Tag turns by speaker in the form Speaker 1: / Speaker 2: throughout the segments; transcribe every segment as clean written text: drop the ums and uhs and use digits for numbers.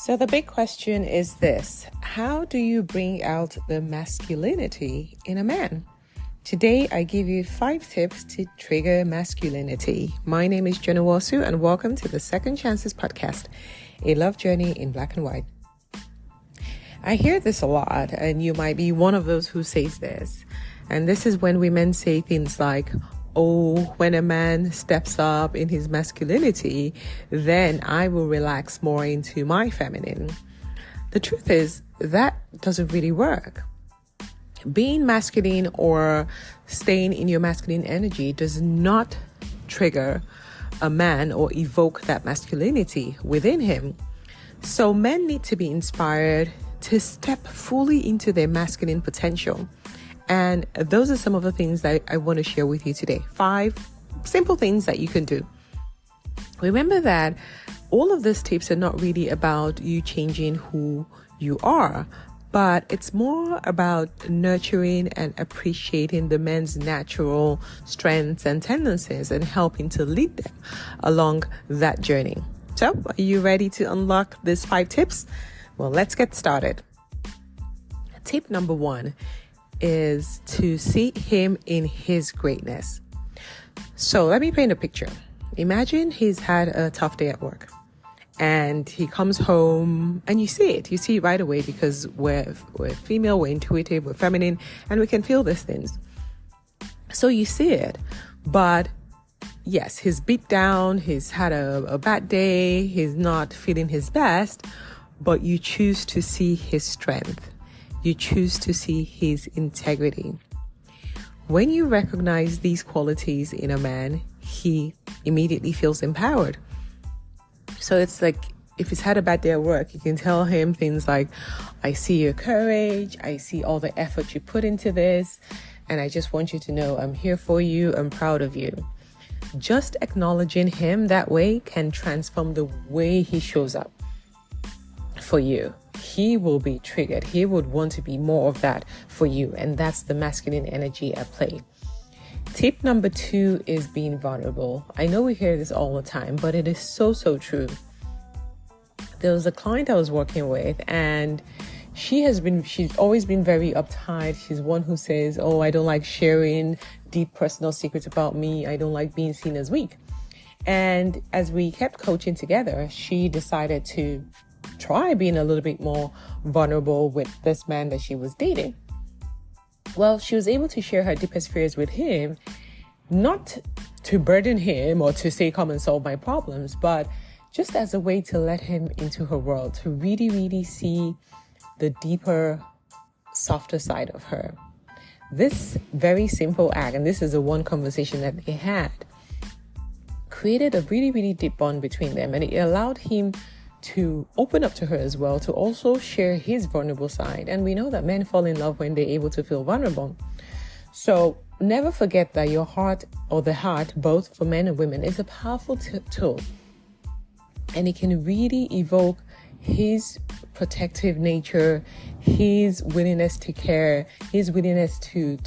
Speaker 1: So the big question is this: how do you bring out the masculinity in a man? Today, I give you 5 tips to trigger masculinity. My name is Joan Nwosu, and welcome to the Second Chances podcast, a love journey in black and white. I hear this a lot, and you might be one of those who says this. And this is when women say things like, oh, when a man steps up in his masculinity, then I will relax more into my feminine. The truth is, that doesn't really work. Being masculine or staying in your masculine energy does not trigger a man or evoke that masculinity within him. So men need to be inspired to step fully into their masculine potential. And those are some of the things that I want to share with you today. 5 simple things that you can do. Remember that all of these tips are not really about you changing who you are, but it's more about nurturing and appreciating the men's natural strengths and tendencies and helping to lead them along that journey. So, are you ready to unlock these 5 tips? Well, let's get started. Tip number 1 is to see him in his greatness. So let me paint a picture. Imagine he's had a tough day at work and he comes home, and you see it right away, because we're female, we're intuitive, we're feminine, and we can feel these things. So you see it, but yes, he's beat down, he's had a bad day, he's not feeling his best, but you choose to see his strength. You choose to see his integrity. When you recognize these qualities in a man, he immediately feels empowered. So it's like, if he's had a bad day at work, you can tell him things like, I see your courage, I see all the effort you put into this, and I just want you to know I'm here for you, I'm proud of you. Just acknowledging him that way can transform the way he shows up for you. He will be triggered. He would want to be more of that for you. And that's the masculine energy at play. Tip number 2 is being vulnerable. I know we hear this all the time, but it is so true. There was a client I was working with, and she's always been very uptight. She's one who says, oh, I don't like sharing deep personal secrets about me. I don't like being seen as weak. And as we kept coaching together, she decided to try being a little bit more vulnerable with this man that she was dating. Well, she was able to share her deepest fears with him, not to burden him or to say, come and solve my problems, but just as a way to let him into her world, to really see the deeper, softer side of her. This very simple act, and this is the one conversation that they had, created a really deep bond between them, and it allowed him to open up to her as well, to also share his vulnerable side. And we know that men fall in love when they're able to feel vulnerable. So never forget that your heart, or the heart, both for men and women, is a powerful tool. And it can really evoke his protective nature, his willingness to care, his willingness to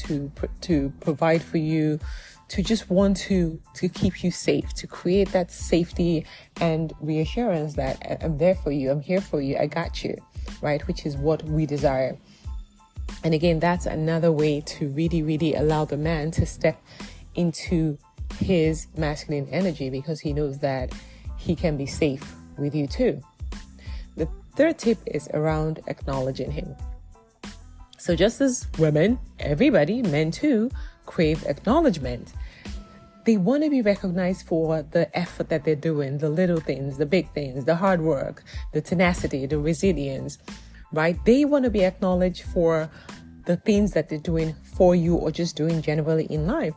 Speaker 1: provide for you, to just want to keep you safe, to create that safety and reassurance that I'm there for you, I'm here for you, I got you, right? Which is what we desire. And again, that's another way to really allow the man to step into his masculine energy, because he knows that he can be safe with you too. The 3rd tip is around acknowledging him. So just as women, everybody, men too, crave acknowledgement. They want to be recognized for the effort that they're doing, the little things, the big things, the hard work, the tenacity, the resilience, right? They want to be acknowledged for the things that they're doing for you, or just doing generally in life.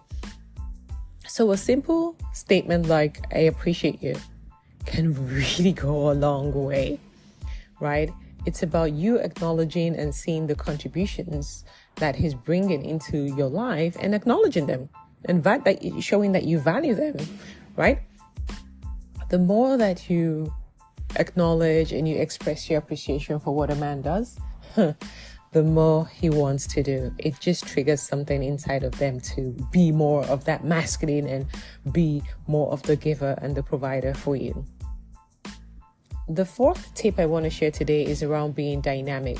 Speaker 1: So a simple statement like, I appreciate you, can really go a long way, right? It's about you acknowledging and seeing the contributions that he's bringing into your life and acknowledging them, and showing that you value them, right? The more that you acknowledge and you express your appreciation for what a man does, the more he wants to do. It just triggers something inside of them to be more of that masculine and be more of the giver and the provider for you. The fourth tip I want to share today is around being dynamic.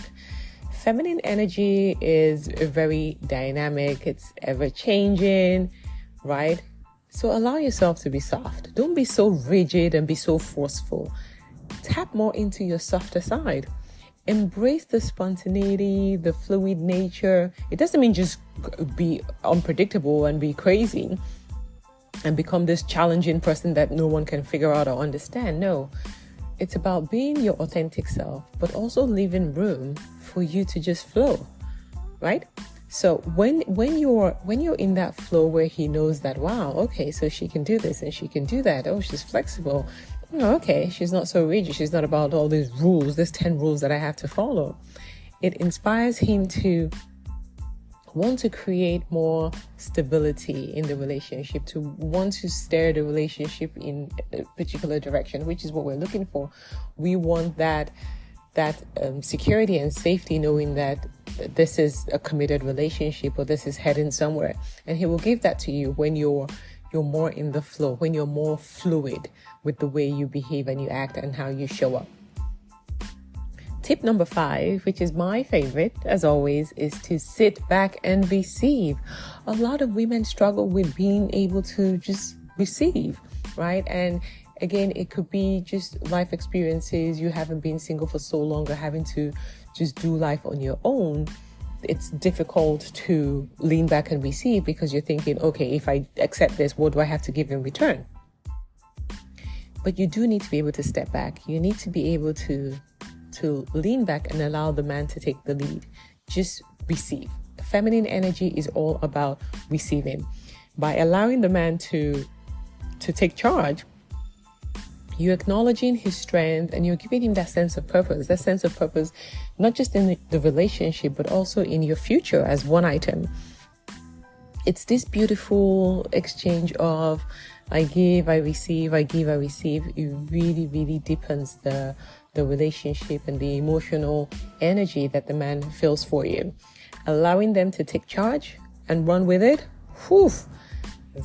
Speaker 1: Feminine energy is very dynamic. It's ever changing, right? So allow yourself to be soft. Don't be so rigid and be so forceful. Tap more into your softer side. Embrace the spontaneity, the fluid nature. It doesn't mean just be unpredictable and be crazy and become this challenging person that no one can figure out or understand. No. It's about being your authentic self, but also leaving room for you to just flow, right? So when you're in that flow where he knows that, wow, okay, so she can do this and she can do that. Oh, she's flexible. Oh, okay, she's not so rigid. She's not about all these rules, these 10 rules that I have to follow. It inspires him to want to create more stability in the relationship, to want to steer the relationship in a particular direction, which is what we're looking for. We want that security and safety, knowing that this is a committed relationship or this is heading somewhere. And he will give that to you when you're more in the flow, when you're more fluid with the way you behave and you act and how you show up. Tip number 5, which is my favorite, as always, is to sit back and receive. A lot of women struggle with being able to just receive, right? And again, it could be just life experiences. You haven't been single for so long or having to just do life on your own. It's difficult to lean back and receive because you're thinking, okay, if I accept this, what do I have to give in return? But you do need to be able to step back. You need to be able to lean back and allow the man to take the lead. Just receive. Feminine energy is all about receiving. By allowing the man to take charge, you're acknowledging his strength and you're giving him that sense of purpose. That sense of purpose, not just in the relationship, but also in your future as one item. It's this beautiful exchange of I give, I receive, I give, I receive. It really, really deepens the relationship and the emotional energy that the man feels for you. Allowing them to take charge and run with it. Whew,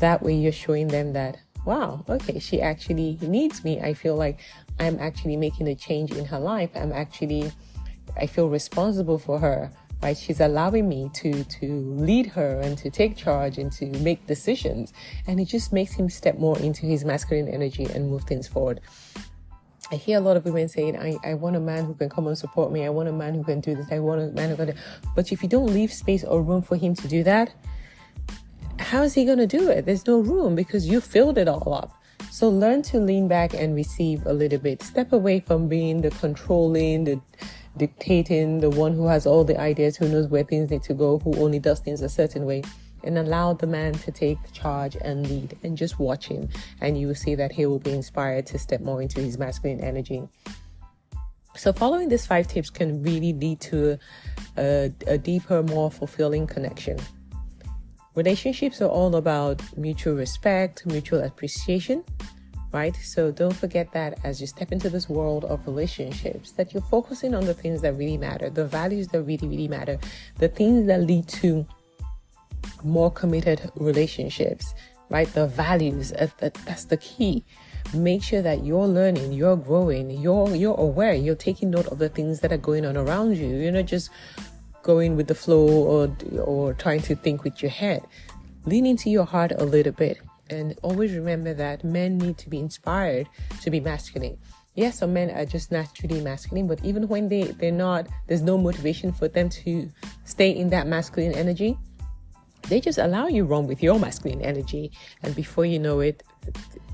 Speaker 1: that way you're showing them that, wow, okay, she actually needs me. I feel like I'm actually making a change in her life. I feel responsible for her, right? She's allowing me to lead her and to take charge and to make decisions. And it just makes him step more into his masculine energy and move things forward. I hear a lot of women saying, I want a man who can come and support me. I want a man who can do this. I want a man who can do. But if you don't leave space or room for him to do that, how is he going to do it? There's no room because you filled it all up. So learn to lean back and receive a little bit. Step away from being the controlling, the dictating, the one who has all the ideas, who knows where things need to go, who only does things a certain way. And allow the man to take charge and lead, and just watch him, and you will see that he will be inspired to step more into his masculine energy. So following these 5 tips can really lead to a deeper, more fulfilling connection. Relationships are all about mutual respect, mutual appreciation, right? So don't forget that as you step into this world of relationships, that you're focusing on the things that really matter, the values that really, really matter, the things that lead to more committed relationships, right? The values, that's the key. Make sure that you're learning, you're growing, you're aware, you're taking note of the things that are going on around you. You're not just going with the flow or trying to think with your head. Lean into your heart a little bit, and always remember that men need to be inspired to be masculine. Yes, some men are just naturally masculine, but even when they're not, there's no motivation for them to stay in that masculine energy. They just allow you run with your masculine energy, and before you know it,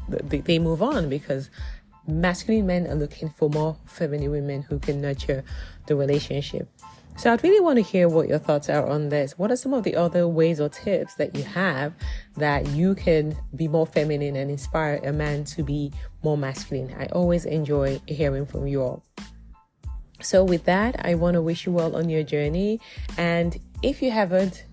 Speaker 1: they move on, because masculine men are looking for more feminine women who can nurture the relationship. So I'd really want to hear what your thoughts are on this. What are some of the other ways or tips that you have that you can be more feminine and inspire a man to be more masculine? I always enjoy hearing from you all. So with that, I want to wish you well on your journey. And if you haven't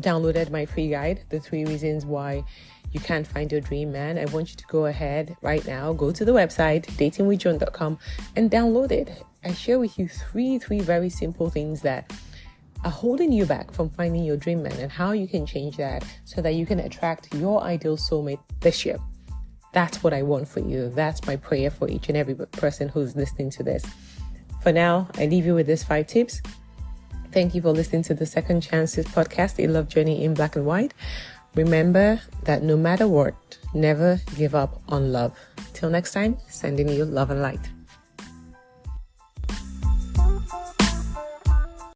Speaker 1: downloaded my free guide, the 3 reasons why you can't find your dream man, I want you to go ahead right now, go to the website datingwithjoan.com and download it. I share with you three very simple things that are holding you back from finding your dream man, and how you can change that so that you can attract your ideal soulmate this year. That's what I want for you. That's my prayer for each and every person who's listening to this. For now, I leave you with these 5 tips. Thank you for listening to the Second Chances podcast, A Love Journey in Black and White. Remember that no matter what, never give up on love. Till next time, sending you love and light.